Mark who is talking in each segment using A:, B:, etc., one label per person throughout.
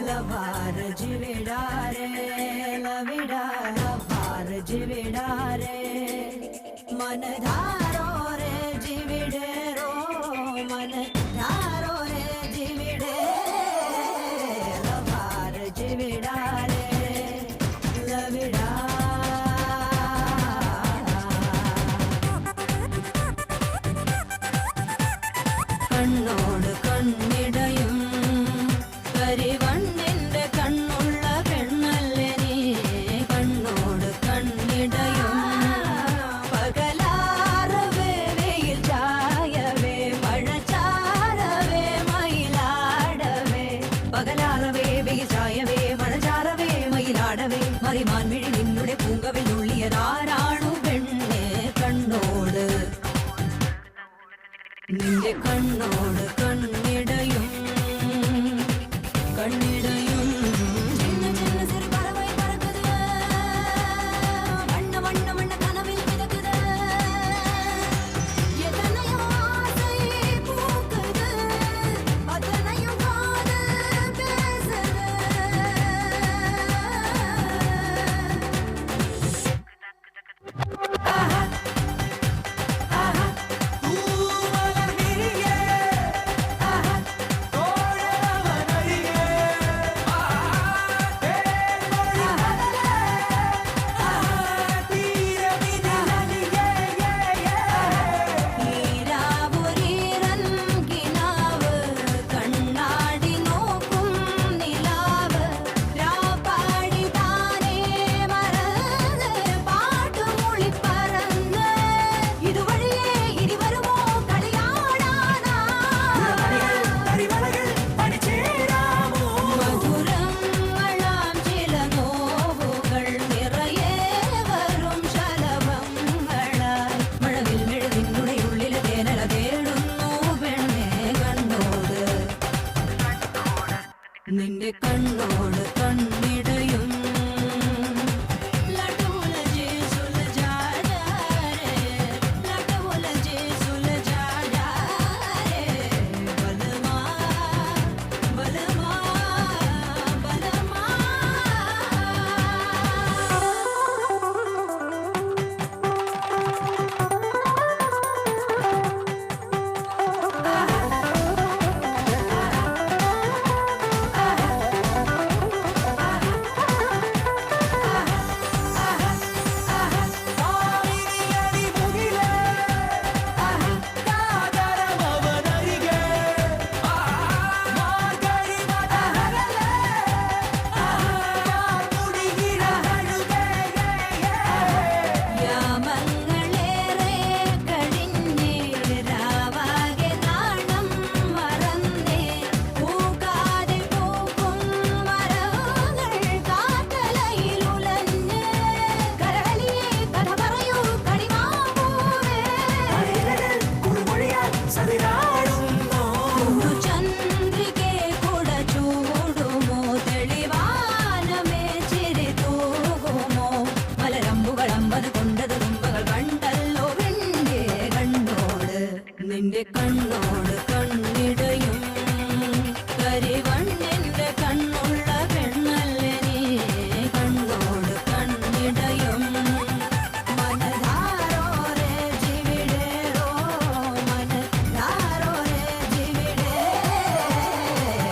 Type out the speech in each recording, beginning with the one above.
A: लभार जिविडा रे लविडा लभार जिविडा रे मन धारो रे जिविडे रो मन धारो रे जिविडे लभार जिविडा रे लविडा കണ്ണോട് കണ്ണിടയും കരിവണ്ണിന്റെ കണ്ണുള്ള പെണ്ണല്ലേ നീ കണ്ണോട് കണ്ണിടയും പകലാറവേ വെയിൽ ചായവേ മഴ ചാരവേ മയിലാടവേ പകലാറവേ വെയിൽ ചായവേ മഴ ചാരവേ മയിലാടവേ മറിമാൻ മിഴി നിന്നുടെ പൂങ്കവിൽ ഉള്ളിയതാരാണു പെണ്ണെ കണ്ണോട് നിന്റെ കണ്ണോട് കണ്ണിടയും കണ്ണിടയും ചിന്ന ചിന്ന സിறு பறவை பறக்குது வண்ண வண்ண வண்ண கனவில் மிதக்குது எத்தனையோ ஆசை பூக்குது அத்தனையும் காதல் பேசுது ஆஹா ஆஹா നിന്റെ കണ്ണോട് കണ്ണിടയും ലട്ടുലജേ സുലജാരേ ലട്ടുലജേ സുലജാരേ ബലമാ ബലമാ ബലമാ നിന്റെ കണ്ണോട് കണ്ണിടയും കരിവണ്ണിന്റെ കണ്ണുള്ള പെണ്ണല്ലേ നീ കണ്ണോട് കണ്ണിടയും മനധാരോ രേ ജിവിടേ raw മനധാരോ Re ജിവിടേ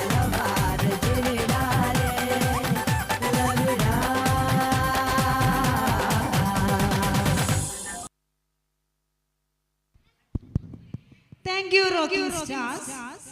A: ലഭാർ ജിവിടാ Re ലവിടാ
B: Thank you, Rocking Stars.